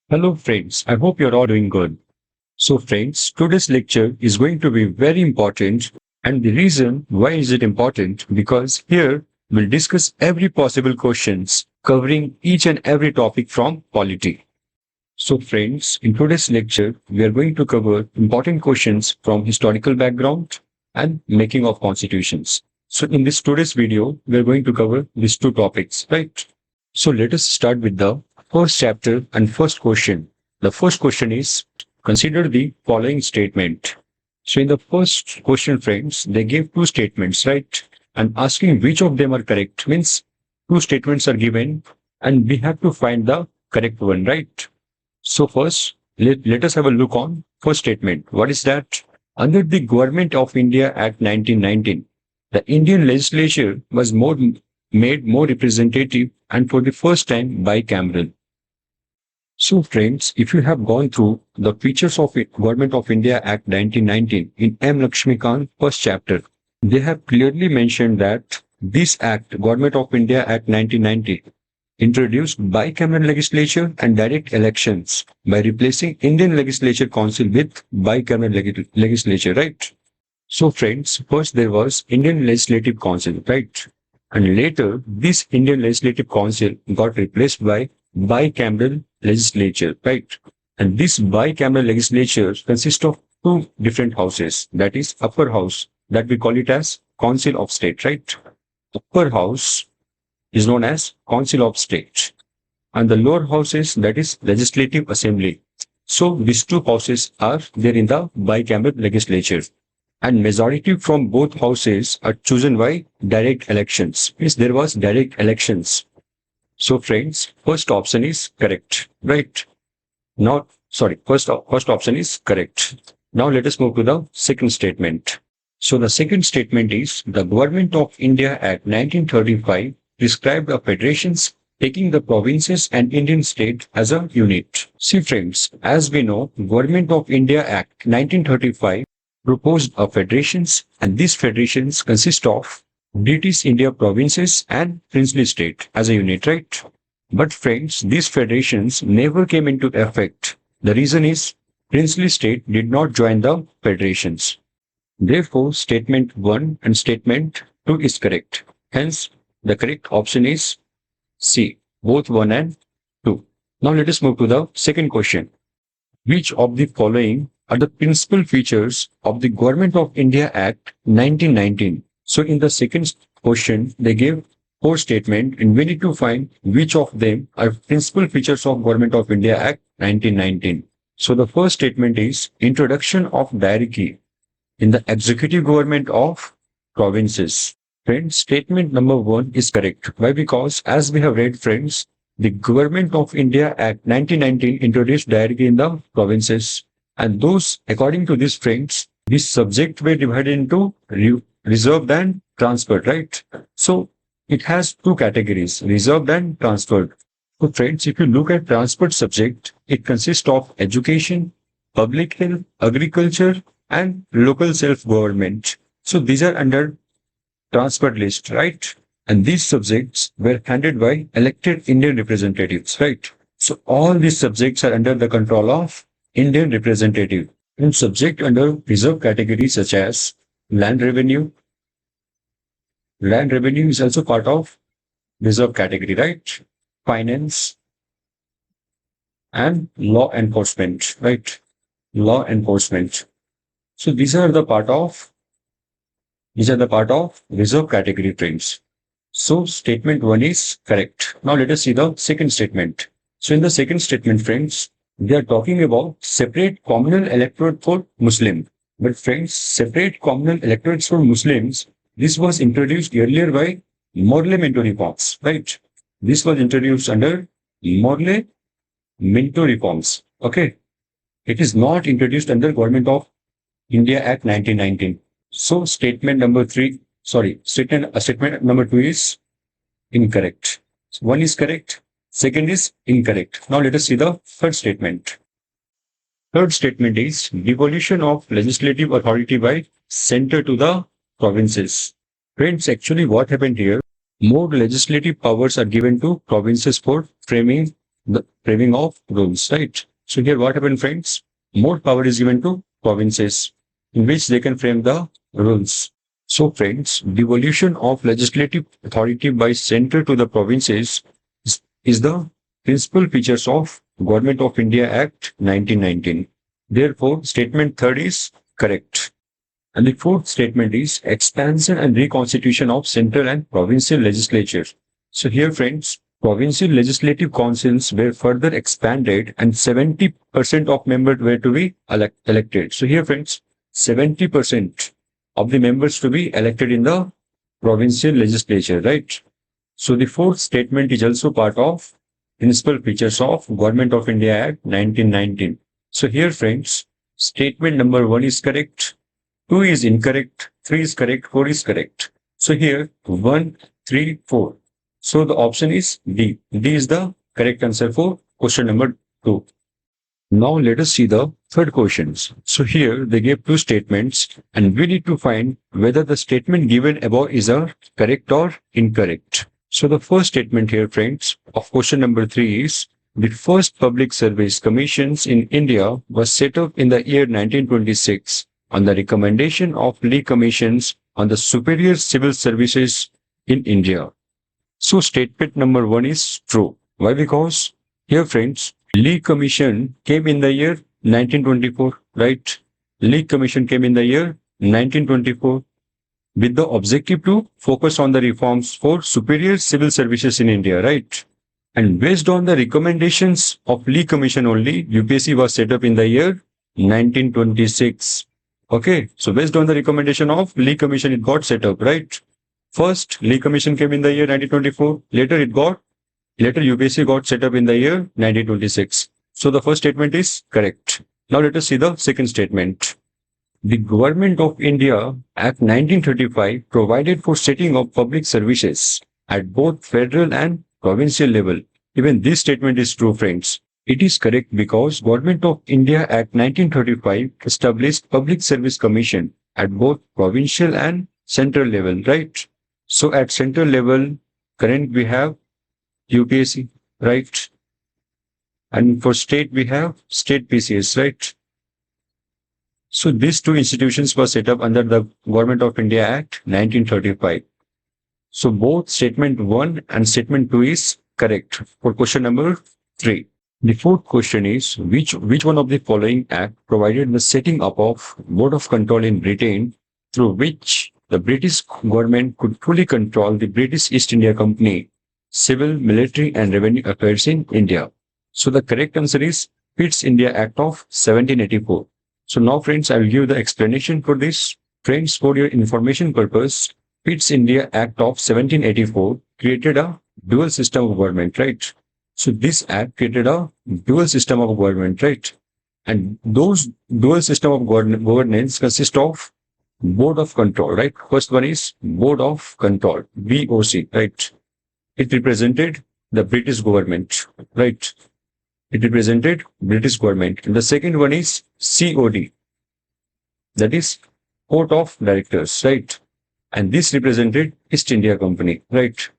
Hello friends, I hope you're all doing good. So friends, today's lecture is going to be very important, and the reason why is it important because here we'll discuss every possible questions covering each and every topic from polity. So friends, in today's lecture we are going to cover important questions from historical background and making of constitutions. So in this today's video we are going to cover these two topics, right? So let us start with the first chapter and first question. The first question is consider the following statement. So in the first question, friends, they gave two statements, right? And asking which of them are correct means two statements are given and we have to find the correct one, right? So first, let us have a look on first statement. What is that? Under the Government of India Act 1919, the Indian legislature was made more representative and for the first time bicameral. So friends, if you have gone through the features of it, Government of India Act 1919 in M. Laxmikant first chapter, they have clearly mentioned that this act, Government of India Act 1990, introduced bicameral legislature and direct elections by replacing Indian Legislature Council with bicameral legislature, right? So friends, first there was Indian Legislative Council, right? And later this Indian Legislative Council got replaced by bicameral legislature, right? And this bicameral legislature consists of two different houses. That is upper house, that we call it as Council of State, right? Upper house is known as Council of State. And the lower house is that is Legislative Assembly. So these two houses are there in the bicameral legislature. And majority from both houses are chosen by direct elections. Means there was direct elections. So friends, first option is correct, right? Now, sorry, first option is correct. Now let us move to the second statement. So the second statement is the Government of India Act 1935 prescribed a federations taking the provinces and Indian state as a unit. See friends, as we know, Government of India Act 1935 proposed a federations and these federations consist of British India provinces and princely state as a unit, right? But friends, these federations never came into effect. The reason is princely state did not join the federations. Therefore, statement 1 and statement 2 is correct. Hence, the correct option is C, both 1 and 2. Now let us move to the second question. Which of the following are the principal features of the Government of India Act 1919? So in the second question, they gave four statements and we need to find which of them are principal features of Government of India Act 1919. So the first statement is introduction of diarchy in the executive government of provinces. Friends, statement number 1 is correct. Why? Because as we have read, friends, the Government of India Act 1919 introduced diarchy in the provinces. And those, according to these friends, these subjects were divided into reserved and transferred, right? So it has two categories, reserved and transferred. So friends, if you look at transferred subject, it consists of education, public health, agriculture, and local self-government. So these are under transferred list, right? And these subjects were handled by elected Indian representatives, right? So all these subjects are under the control of Indian representative and subject under reserved categories such as land revenue. Land revenue is also part of reserved category, right? Finance and law enforcement, right? Law enforcement. So these are the part of reserved category, friends. So statement 1 is correct. Now let us see the second statement. So in the second statement, friends, they are talking about separate communal electorate for Muslim. But friends, separate communal electorates for Muslims, this was introduced earlier by Morley-Minto reforms, right? This was introduced under Morley-Minto reforms. Okay. It is not introduced under Government of India Act 1919. So statement number 3, statement number 2 is incorrect. So 1 is correct. Second is incorrect. Now let us see the third statement. Third statement is devolution of legislative authority by center to the provinces. Friends, actually what happened here, more legislative powers are given to provinces for framing framing of rules, right? So here what happened, friends? More power is given to provinces in which they can frame the rules. So friends, devolution of legislative authority by center to the provinces is the principal features of Government of India Act 1919. Therefore, statement third is correct. And the fourth statement is expansion and reconstitution of central and provincial legislature. So here, friends, provincial legislative councils were further expanded and 70% of members were to be elected. So here, friends, 70% of the members to be elected in the provincial legislature, right? So the fourth statement is also part of principal features of Government of India Act 1919. So here, friends, statement number 1 is correct, 2 is incorrect, 3 is correct, 4 is correct. So here, 1, 3, 4. So the option is D. D is the correct answer for question number 2. Now let us see the third questions. So here they gave two statements and we need to find whether the statement given above is a correct or incorrect. So the first statement here, friends, of question number 3 is the first public service commissions in India was set up in the year 1926 on the recommendation of Lee Commissions on the superior civil services in India. So statement number 1 is true. Why? Because here, friends, Lee Commission came in the year 1924, right? Lee Commission came in the year 1924 with the objective to focus on the reforms for superior civil services in India, right? And based on the recommendations of Lee Commission only, UPSC was set up in the year 1926. Okay, so based on the recommendation of Lee Commission, it got set up, right? First, Lee Commission came in the year 1924. Later UPSC got set up in the year 1926. So the first statement is correct. Now let us see the second statement. The Government of India Act 1935 provided for setting up public services at both federal and provincial level. Even this statement is true, friends. It is correct because Government of India Act 1935 established Public Service Commission at both provincial and central level, right? So at central level, current we have UPSC, right? And for state, we have state PCS, right? So these two institutions were set up under the Government of India Act 1935. So both statement 1 and statement 2 is correct for question number 3. The fourth question is, which one of the following act provided the setting up of Board of Control in Britain through which the British government could fully control the British East India Company, civil, military and revenue affairs in India? So the correct answer is Pitt's India Act of 1784. So now, friends, I will give the explanation for this. Friends, for your information purpose, Pitt's India Act of 1784 created a dual system of government, right? So this act created a dual system of government, right? And those dual system of governance consist of Board of Control, right? First one is Board of Control, BOC, right? It represented the British government, right? It represented British government. And the second one is COD, that is Court of Directors, right? And this represented East India Company, right?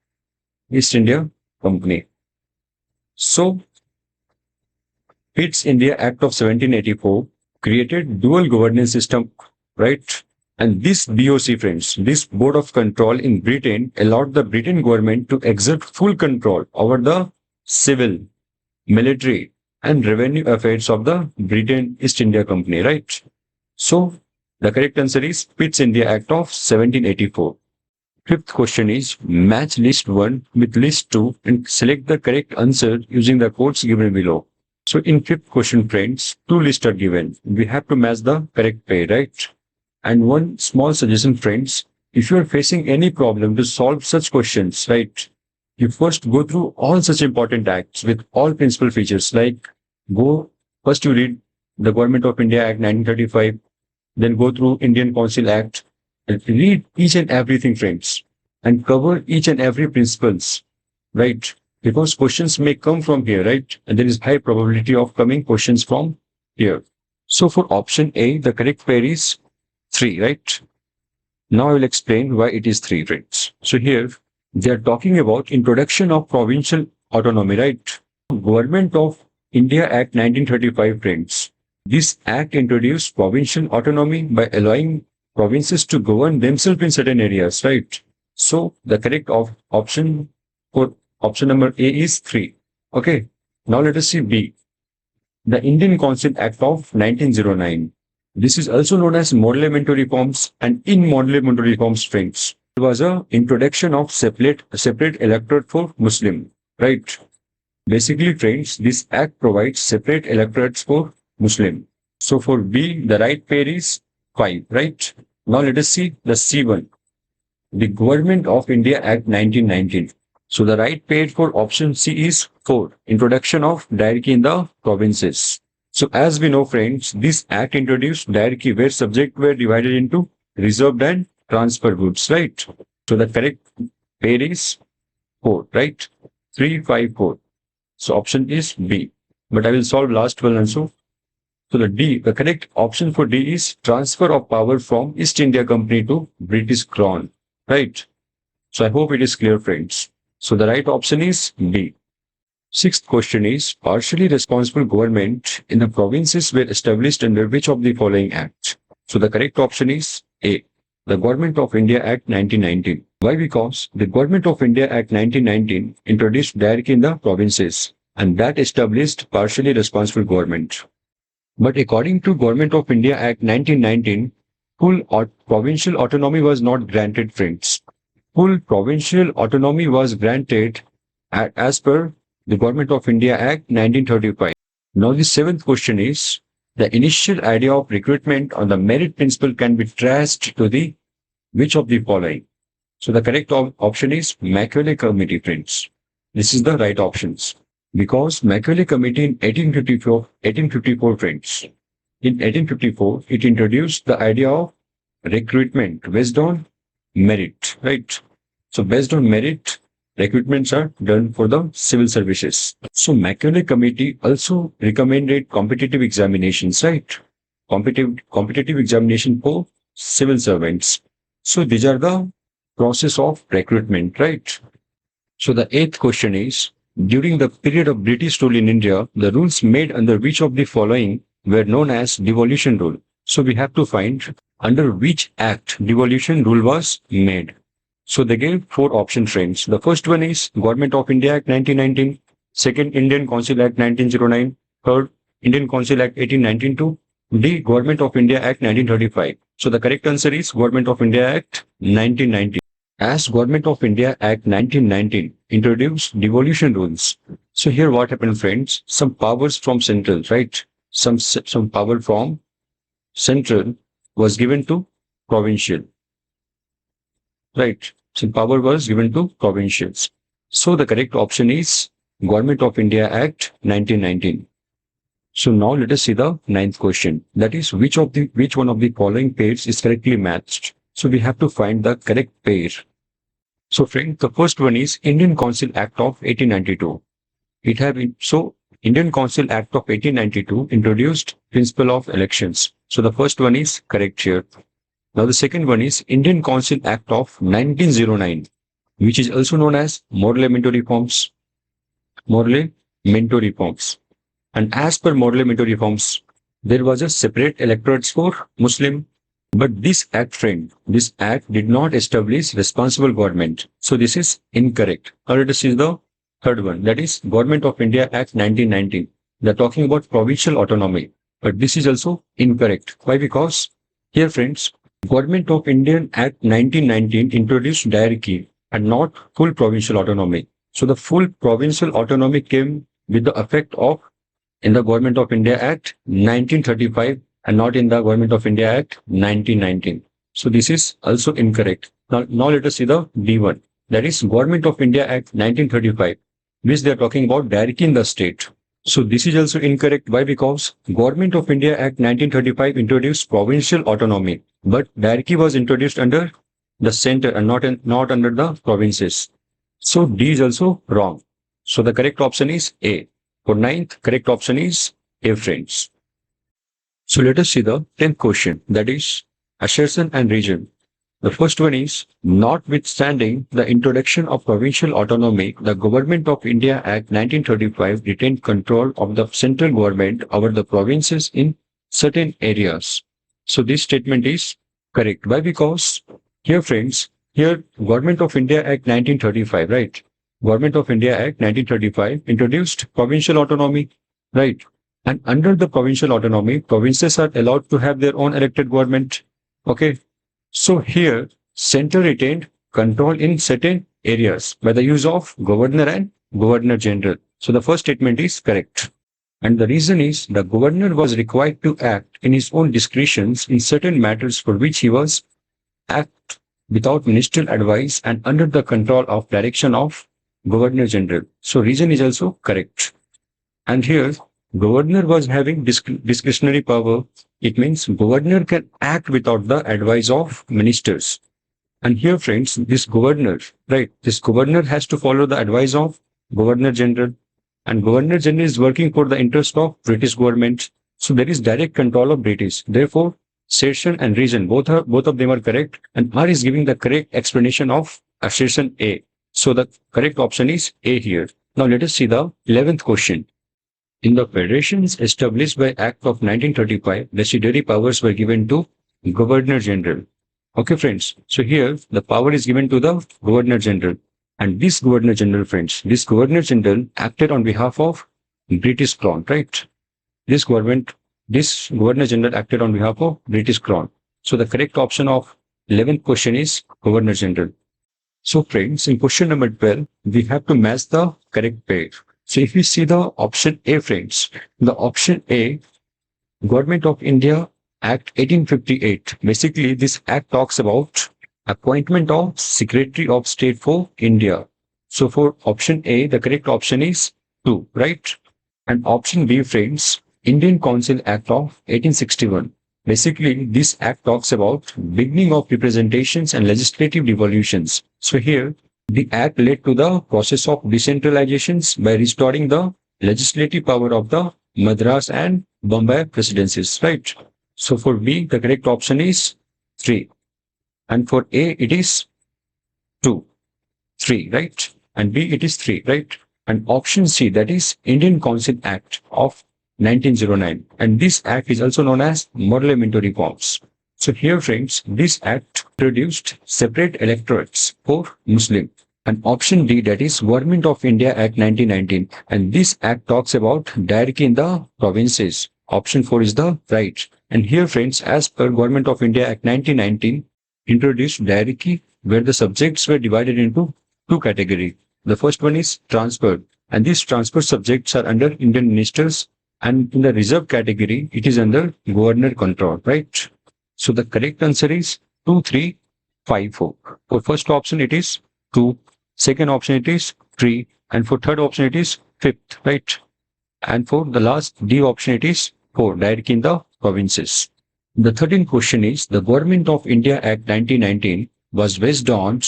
East India Company. So Pitt's India Act of 1784 created dual governance system, right? And this BOC, friends, this Board of Control in Britain allowed the Britain government to exert full control over the civil, military and revenue affairs of the Britain East India Company, right? So the correct answer is Pitt's India Act of 1784. Fifth question is, match list 1 with list 2 and select the correct answer using the codes given below. So in fifth question, friends, two lists are given. We have to match the correct pair, right? And one small suggestion, friends, if you are facing any problem to solve such questions, right, you first go through all such important acts with all principal features, like first you read the Government of India Act 1935, then go through Indian Council Act, and read each and everything, friends, and cover each and every principles, right? Because questions may come from here, right? And there is high probability of coming questions from here. So for option A, the correct pair is 3, right? Now I will explain why it is 3, friends. So here they are talking about introduction of provincial autonomy, right? Government of India Act 1935, friends. This act introduced provincial autonomy by allowing provinces to govern themselves in certain areas, right? So the correct option for option number A is 3. Okay. Now let us see B. The Indian Council Act of 1909. This is also known as monumental reforms and in monumental reforms, friends. It was a introduction of separate electorate for Muslim, right? Basically, friends, this act provides separate electorates for Muslim. So for B, the right pair is 5, right? Now let us see the C1, the Government of India Act 1919. So the right pair for option C is 4, introduction of diarchy in the provinces. So as we know, friends, this act introduced diarchy where subjects were divided into reserved and transfer groups, right? So the correct pair is 4, right? 3, 5, 4. So option is B. But I will solve last one also. So the correct option for D is transfer of power from East India Company to British Crown. Right. So I hope it is clear, friends. So the right option is D. Sixth question is partially responsible government in the provinces were established under which of the following acts? So the correct option is A. The Government of India Act 1919. Why? Because the Government of India Act 1919 introduced diarchy in the provinces and that established partially responsible government. But according to Government of India Act 1919, full provincial autonomy was not granted, friends. Full provincial autonomy was granted as per the Government of India Act 1935. Now the seventh question is, the initial idea of recruitment on the merit principle can be traced to the which of the following? So the correct option is Macaulay Committee, friends. This is the right options. Because Macaulay Committee in 1854, friends. In 1854, it introduced the idea of recruitment based on merit, right? So based on merit, recruitments are done for the civil services. So Macaulay Committee also recommended competitive examinations, right? Competitive examination for civil servants. So these are the process of recruitment, right? So the eighth question is, during the period of British rule in India, the rules made under which of the following were known as devolution rule? So we have to find under which act devolution rule was made. So they gave 4 option frames. The first one is Government of India Act 1919, second Indian Council Act 1909, third Indian Council Act 1892, D Government of India Act 1935. So the correct answer is Government of India Act 1919. As Government of India Act 1919 introduced devolution rules. So here what happened, friends? Some powers from central, right? Some power from central was given to provincial, right? Some power was given to provincials. So the correct option is Government of India Act 1919. So now let us see the ninth question. That is, which one of the following pairs is correctly matched? So we have to find the correct pair. So friend, the first one is Indian Council Act of 1892. Indian Council Act of 1892 introduced principle of elections. So the first one is correct here. Now the second one is Indian Council Act of 1909, which is also known as Modellamento Reforms. Modellamento Reforms. And as per Modellamento Reforms, there was a separate electorates for Muslim. But this act, friend, this act did not establish responsible government. So this is incorrect. Now let us see the third one. That is Government of India Act 1919. They're talking about provincial autonomy. But this is also incorrect. Why? Because here, friends, Government of Indian Act 1919 introduced diarchy and not full provincial autonomy. So the full provincial autonomy came with the effect of in the Government of India Act 1935 and not in the Government of India Act 1919. So this is also incorrect. Now let us see the D1. That is Government of India Act 1935, which they are talking about diarchy in the state. So this is also incorrect. Why? Because Government of India Act 1935 introduced provincial autonomy, but diarchy was introduced under the center and not under the provinces. So D is also wrong. So the correct option is A. For ninth, correct option is A, friends. So let us see the 10th question, that is assertion and region. The first one is, notwithstanding the introduction of provincial autonomy, the Government of India Act 1935 retained control of the central government over the provinces in certain areas. So this statement is correct. Why? Because here, friends, here Government of India Act 1935, right? Government of India Act 1935 introduced provincial autonomy, right? And under the provincial autonomy, provinces are allowed to have their own elected government. Okay. So here, center retained control in certain areas by the use of governor and governor general. So the first statement is correct. And the reason is the governor was required to act in his own discretions in certain matters for which he was act without ministerial advice and under the control of direction of governor general. So reason is also correct. And here, governor was having discretionary power. It means governor can act without the advice of ministers. And here, friends, this governor, right, this governor has to follow the advice of governor general. And governor general is working for the interest of British government. So there is direct control of British. Therefore, session and reason, both of them are correct. And R is giving the correct explanation of assertion A. So the correct option is A here. Now let us see the 11th question. In the federations established by Act of 1935, residuary powers were given to Governor General. Okay, friends. So here the power is given to the Governor General. And this Governor General, friends, this Governor General acted on behalf of British Crown, right? This Governor General acted on behalf of British Crown. So the correct option of 11th question is Governor General. So friends, in question number 12, we have to match the correct pair. So if we see the option A, friends, the option A, Government of India Act 1858. Basically, this act talks about appointment of Secretary of State for India. So for option A, the correct option is 2, right? And option B, friends, Indian Council Act of 1861. Basically, this act talks about beginning of representations and legislative devolutions. So here, the act led to the process of decentralizations by restoring the legislative power of the Madras and Bombay presidencies, right? So for B, the correct option is 3. And for A, it is 2, 3, right? And B, it is 3, right? And option C, that is Indian Council Act of 1909. And this act is also known as Parliamentary Reforms. So here, friends, this act introduced separate electorates for Muslim. And option D, that is Government of India Act 1919. And this act talks about diarchy in the provinces. Option 4 is the right. And here, friends, as per Government of India Act 1919, introduced diarchy where the subjects were divided into 2 categories. The first one is transferred. And these transfer subjects are under Indian ministers. And in the reserve category, it is under governor control, right? So the correct answer is 2, 3, 5, 4. For first option, it is 2. Second option, it is 3. And for third option, it is 5th, right? And for the last D option, it is 4, diarchy in the provinces. The 13th question is, the Government of India Act 1919 was based on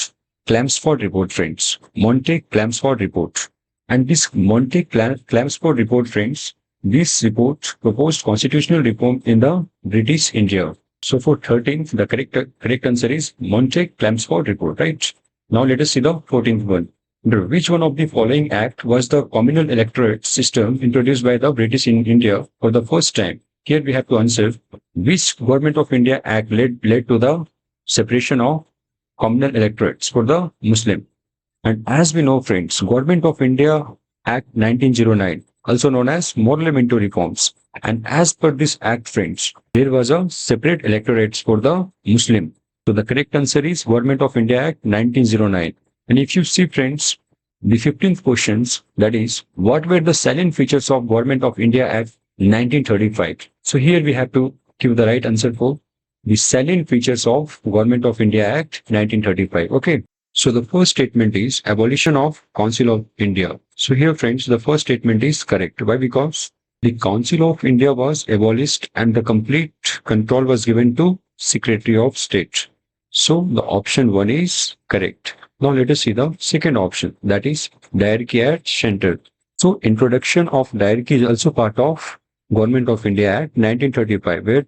Chelmsford Report, friends. Montague-Chelmsford Report. And this Montague-Chelmsford Report, friends, this report proposed constitutional reform in the British India. So for 13th, the correct answer is Montague-Chelmsford Report, right? Now let us see the 14th one. Under which one of the following act was the communal electorate system introduced by the British in India for the first time? Here we have to answer which Government of India Act led to the separation of communal electorates for the Muslim. And as we know, friends, Government of India Act 1909, also known as Parliamentary Reforms. And as per this act, friends, there was a separate electorates for the Muslim. So the correct answer is Government of India Act 1909. And if you see, friends, the 15th questions, that is, what were the salient features of Government of India Act 1935? So here we have to give the right answer for the salient features of Government of India Act 1935. Okay. So the first statement is abolition of Council of India. So here, friends, the first statement is correct. Why? Because the Council of India was abolished and the complete control was given to Secretary of State. So the option 1 is correct. Now let us see the second option, that is diarchy at center. So introduction of diarchy is also part of Government of India Act 1935, where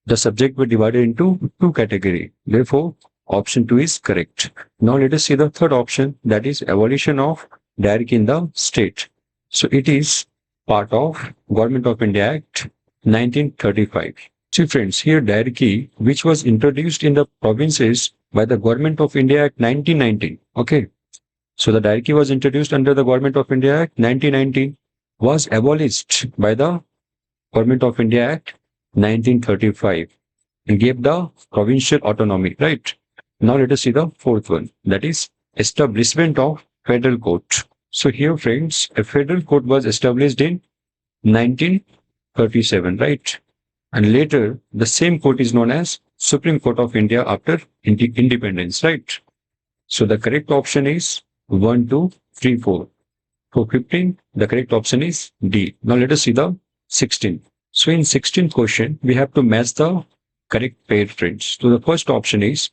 the subject were divided into 2 categories. Therefore, Option 2 is correct. Now let us see the third option, that is abolition of diarchy in the state. So it is part of Government of India Act 1935. See friends, here diarchy, which was introduced in the provinces by the Government of India Act 1919. Okay. So the diarchy was introduced under the Government of India Act 1919, was abolished by the Government of India Act 1935 and gave the provincial autonomy, right? Now let us see the fourth one, that is establishment of federal court. So here friends, a federal court was established in 1937, right? And later the same court is known as Supreme Court of India after independence, right? So the correct option is 1, 2, 3, 4. For 15, the correct option is D. Now let us see the 16. So in 16th question, we have to match the correct pair, friends. So the first option is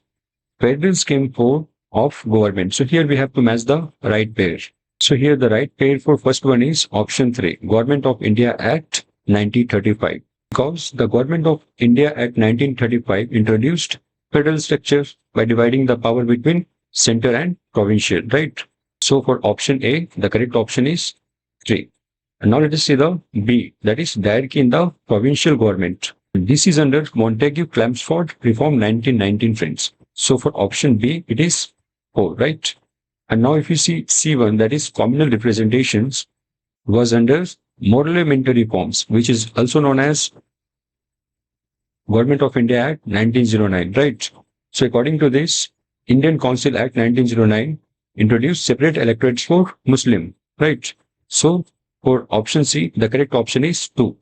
federal scheme for of government. So here we have to match the right pair. So here the right pair for first one is option 3, Government of India Act 1935. Because the Government of India Act 1935 introduced federal structure by dividing the power between center and provincial, right? So for option A, the correct option is 3. And now let us see the B, that is diarchy in the provincial government. This is under Montagu-Chelmsford Reform 1919, friends. So for option B, it is 4, right? And now if you see C1, that is communal representations, was under Morley-Minto reforms, which is also known as Government of India Act 1909, right? So according to this, Indian Council Act 1909 introduced separate electorates for Muslim, right? So for option C, the correct option is 2.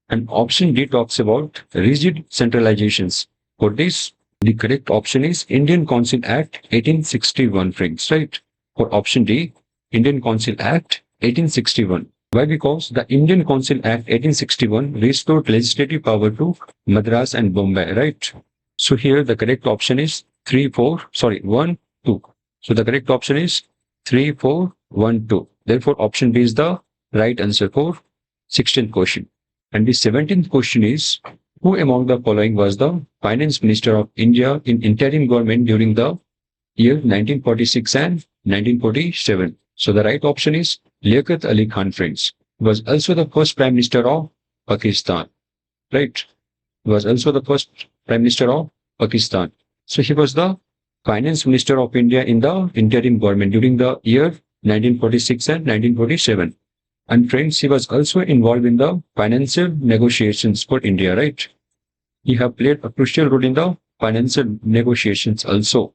And option D talks about rigid centralizations. For this, the correct option is Indian Council Act 1861, friends, right? For option D, Indian Council Act 1861. Why? Because the Indian Council Act 1861 restored legislative power to Madras and Bombay, right? So here the correct option is 1, 2. So the correct option is 3, 4, 1, 2. Therefore, option B is the right answer for 16th question. And the 17th question is, who among the following was the Finance Minister of India in interim government during the year 1946 and 1947? So the right option is Liaquat Ali Khan, friends. He was also the first Prime Minister of Pakistan, right? He was also the first Prime Minister of Pakistan. So he was the Finance Minister of India in the interim government during the year 1946 and 1947. And friends, he was also involved in the financial negotiations for India, right? He have played a crucial role in the financial negotiations also.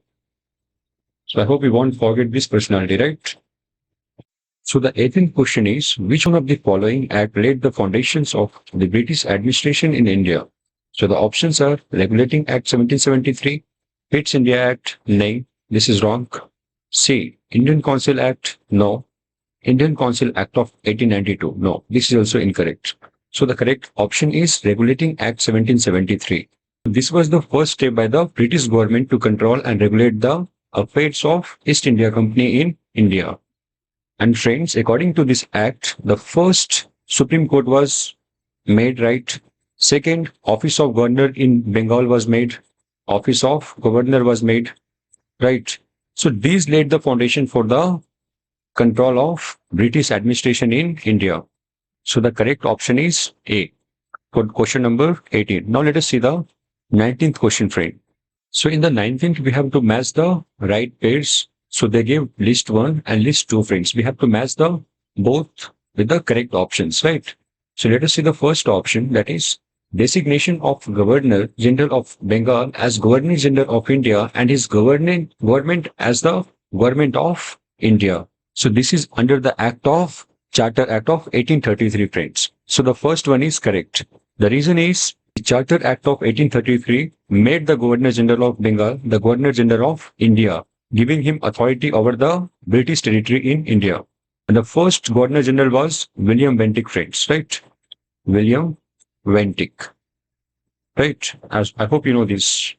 So I hope we won't forget this personality, right? So the 18th question is, which one of the following act laid the foundations of the British administration in India? So the options are Regulating Act 1773, Pitt's India Act, nay, this is wrong. C, Indian Council Act, no. Indian Council Act of 1892, no, this is also incorrect. So the correct option is Regulating Act 1773. This was the first step by the British government to control and regulate the affairs of East India Company in India. And friends, according to this act, the first Supreme Court was made, right? Second, Office of Governor in Bengal was made. Office of Governor was made, right? So these laid the foundation for the control of British administration in India. So the correct option is A for question number 18. Now let us see the 19th question, friend. So in the 19th, we have to match the right pairs. So they give list 1 and list 2, friends. We have to match the both with the correct options, right? So let us see the first option, that is designation of Governor General of Bengal as Governor General of India and his government as the Government of India. So this is under the Charter Act of 1833, friends. So the first one is correct. The reason is the Charter Act of 1833 made the Governor General of Bengal the Governor General of India, giving him authority over the British territory in India. And the first Governor General was William Bentinck, friends, right? William Bentinck, right? As I hope you know this.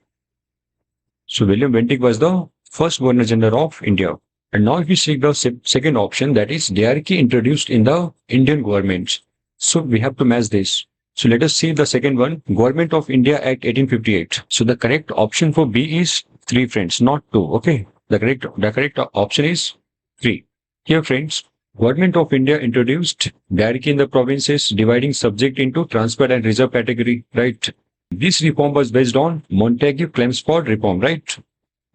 So William Bentinck was the first Governor General of India. And now if you see the second option, that is diarchy introduced in the Indian government. So we have to match this. So let us see the second one, Government of India Act 1858. So the correct option for B is 3 friends, not 2. Okay. The correct option is 3. Here friends, Government of India introduced directly in the provinces, dividing subject into transfer and reserve category, right? This reform was based on Montagu-Chelmsford reform, right?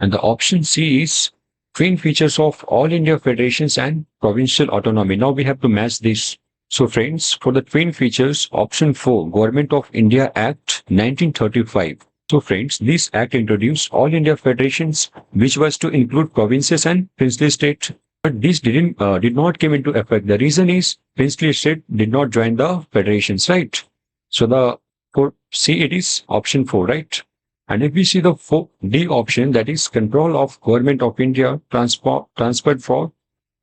And the option C is twin features of all India federations and provincial autonomy. Now we have to match this. So friends, for the twin features, option 4, Government of India Act 1935. So friends, this act introduced all India federations, which was to include provinces and princely state. But this did not come into effect. The reason is princely state did not join the federations, right? So for C it is option 4, right? And if we see the D option, that is control of Government of India transferred from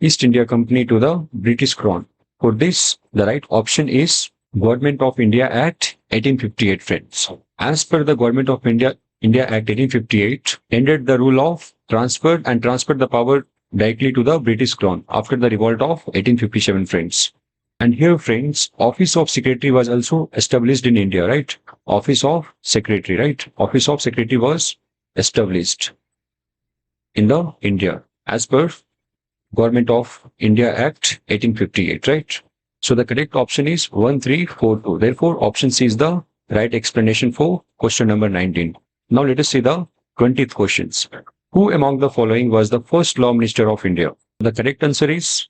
East India Company to the British Crown. For this, the right option is Government of India Act 1858, friends. As per the Government of India Act 1858, ended the rule of transferred the power directly to the British Crown after the revolt of 1857, friends. And here, friends, Office of Secretary was also established in India, right? Office of Secretary, right? Office of Secretary was established in the India as per Government of India Act 1858, right? So the correct option is 1342. Therefore, option C is the right explanation for question number 19. Now let us see the 20th questions. Who among the following was the first Law Minister of India? The correct answer is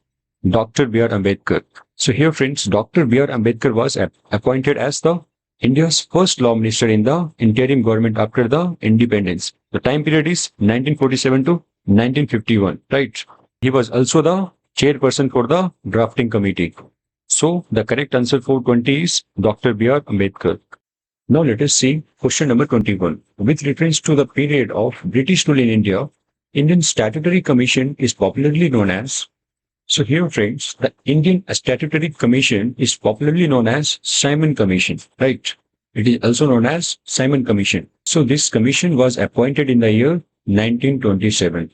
Dr. B.R. Ambedkar. So here friends, Dr. B.R. Ambedkar was appointed as the India's first Law Minister in the interim government after the independence. The time period is 1947 to 1951, right? He was also the chairperson for the drafting committee. So the correct answer for 20 is Dr. B.R. Ambedkar. Now let us see question number 21. With reference to the period of British rule in India, Indian Statutory Commission is popularly known as. So here friends, the Indian Statutory Commission is popularly known as Simon Commission, right? It is also known as Simon Commission. So this commission was appointed in the year 1927.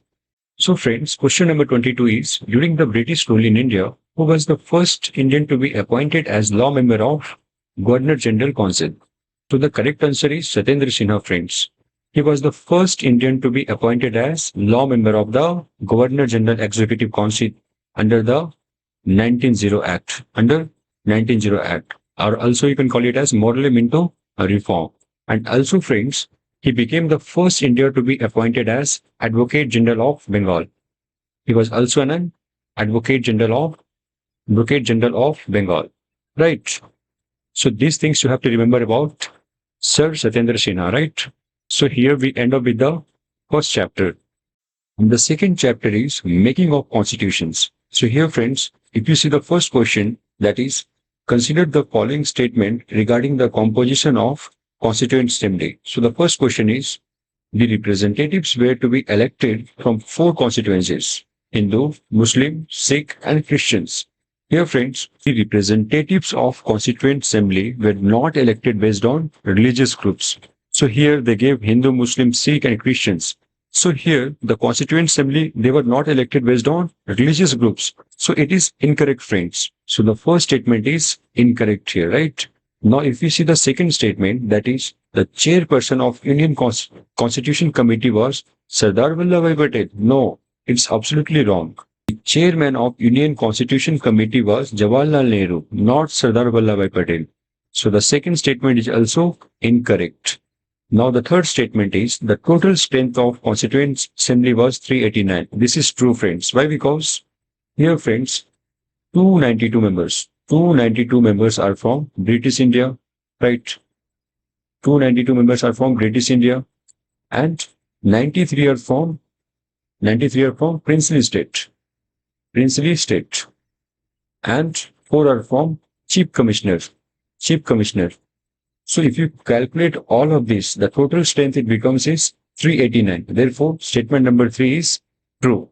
So friends, question number 22 is, during the British rule in India, who was the first Indian to be appointed as law member of Governor General Council? So the correct answer is Satyendra Sinha, friends. He was the first Indian to be appointed as law member of the Governor General Executive Council under the 1900 Act. Under 1900 Act. Or also you can call it as Morley Minto reform. And also friends, he became the first Indian to be appointed as Advocate General of Bengal. He was also an Advocate General of Bengal. Right. So these things you have to remember about Sir Satyendra Sinha, right? So here we end up with the first chapter. And the second chapter is making of constitutions. So here friends, if you see the first question, that is, consider the following statement regarding the composition of Constituent Assembly. So the first question is, the representatives were to be elected from 4 constituencies: Hindu, Muslim, Sikh and Christians. Here friends, the representatives of Constituent Assembly were not elected based on religious groups. So here they gave Hindu, Muslim, Sikh and Christians. So here the Constituent Assembly, they were not elected based on religious groups. So it is incorrect, friends. So the first statement is incorrect here, right? Now if we see the second statement, that is, the chairperson of Union Constitution Committee was Sardar Vallabhbhai Patel. No, it's absolutely wrong. The chairman of Union Constitution Committee was Jawaharlal Nehru, not Sardar Vallabhbhai Patel. So the second statement is also incorrect. Now the third statement is the total strength of Constituent Assembly was 389. This is true, friends. Why? Because here, friends, 292 members. 292 members are from British India, right? 292 members are from British India, and 93 are from Princely State. Princely State. And 4 are from Chief Commissioner. Chief Commissioner. So if you calculate all of this, the total strength it becomes is 389. Therefore, statement number 3 is true.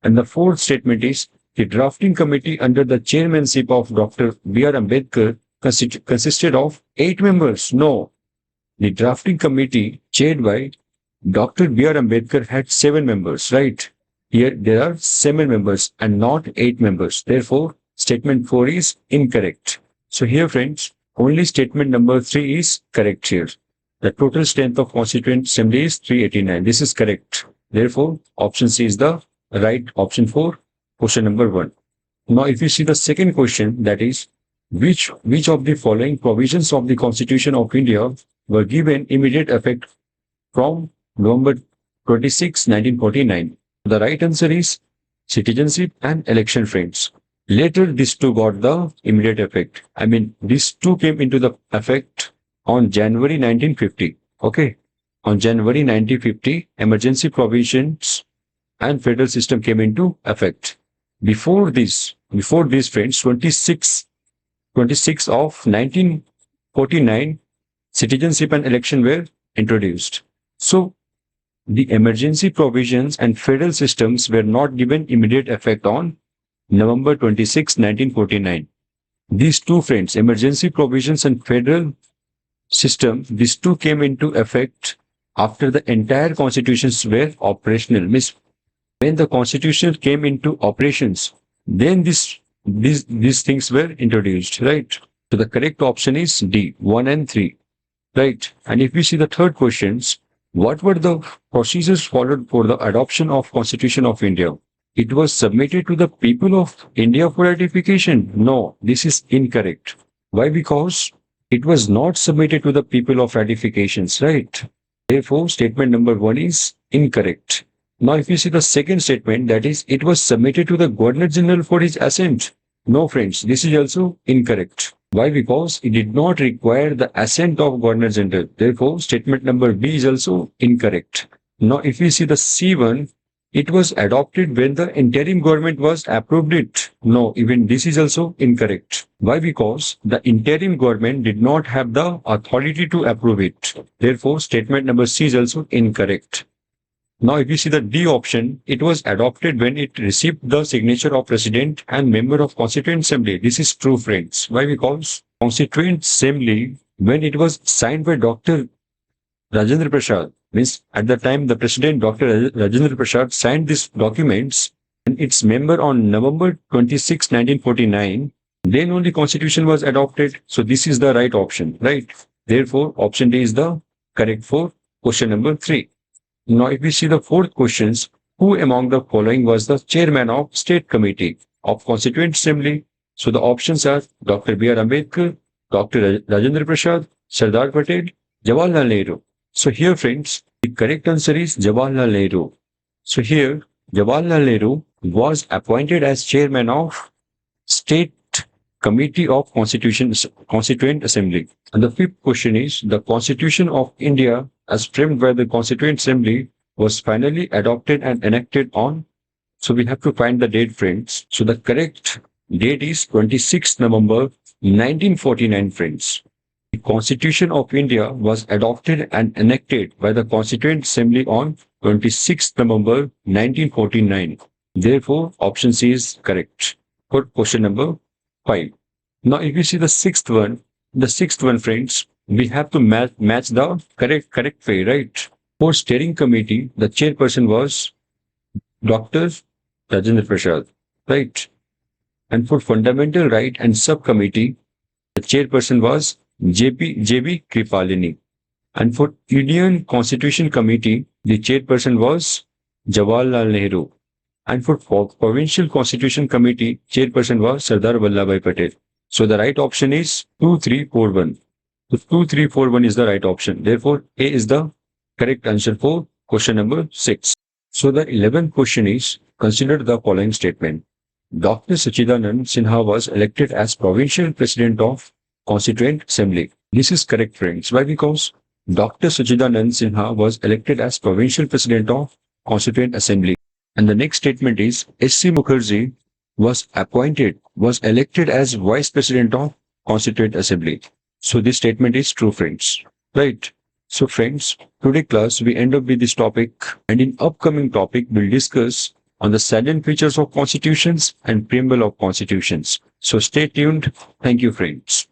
And the fourth statement is the drafting committee under the chairmanship of Dr. B.R. Ambedkar consisted of 8 members. No. The drafting committee chaired by Dr. B.R. Ambedkar had 7 members, right? Here there are 7 members and not 8 members. Therefore, statement 4 is incorrect. So here, friends, only statement number 3 is correct here. The total strength of Constituent Assembly is 389. This is correct. Therefore, option C is the right option for question number 1. Now, if you see the second question, that is, which of the following provisions of the Constitution of India were given immediate effect from November 26, 1949? The right answer is citizenship and election, friends. Later, these two got the immediate effect. I mean, these two came into the effect on January 1950. Okay. On January 1950, emergency provisions and federal system came into effect. Before this, friends, 26 of 1949, citizenship and election were introduced. So, the emergency provisions and federal systems were not given immediate effect on November 26, 1949. These two, friends, emergency provisions and federal system, these two came into effect after the entire constitutions were operational. Means when the constitution came into operations, then these things were introduced, right? So the correct option is D, 1 and 3, right? And if we see the third questions, what were the procedures followed for the adoption of Constitution of India? It was submitted to the people of India for ratification. No, this is incorrect. Why? Because it was not submitted to the people of ratifications, right? Therefore, statement number 1 is incorrect. Now, if you see the second statement, that is, it was submitted to the Governor General for his assent. No, friends, this is also incorrect. Why? Because it did not require the assent of Governor General. Therefore, statement number B is also incorrect. Now, if we see the C1, it was adopted when the interim government was approved it. No, even this is also incorrect. Why? Because the interim government did not have the authority to approve it. Therefore, statement number C is also incorrect. Now, if you see the D option, it was adopted when it received the signature of President and member of Constituent Assembly. This is true, friends. Why? Because Constituent Assembly, when it was signed by Dr. Rajendra Prasad, means at the time the President Dr. Rajendra Prasad signed these documents and its member on November 26, 1949, then only Constitution was adopted. So this is the right option, right? Therefore, option D is the correct for question number 3. Now, if we see the fourth questions, who among the following was the chairman of State Committee of Constituent Assembly? So the options are Dr. B.R. Ambedkar, Dr. Rajendra Prasad, Sardar Patel, Jawaharlal Nehru. So here, friends, the correct answer is Jawaharlal Nehru. So here, Jawaharlal Nehru was appointed as chairman of State Committee of Constituent Assembly. And the fifth question is, the Constitution of India as framed by the Constituent Assembly was finally adopted and enacted on. So we have to find the date, friends. So the correct date is 26th November 1949, friends. The Constitution of India was adopted and enacted by the Constituent Assembly on 26th November 1949. Therefore, option C is correct for question number 5. Now, if you see the sixth one, friends, we have to match the correct way, right? For steering committee, the chairperson was Dr. Rajendra Prasad, right? And for fundamental right and subcommittee, the chairperson was J.B. Kripalini. And for Union Constitution Committee, the chairperson was Jawaharlal Nehru. And for Provincial Constitution Committee, chairperson was Sardar Vallabhbhai Patel. So the right option is 2341. So 2341 is the right option. Therefore, A is the correct answer for question number 6. So the 11th question is, consider the following statement. Dr. Sachidanand Sinha was elected as Provincial President of Constituent Assembly. This is correct, friends. Why? Because Dr. Sachidanand Sinha was elected as Provincial President of Constituent Assembly. And the next statement is, S.C. Mukherjee was elected as Vice President of Constituent Assembly. So this statement is true, friends. Right. So friends, today class we end up with this topic, and in upcoming topic we'll discuss on the salient features of constitutions and preamble of constitutions. So stay tuned. Thank you, friends.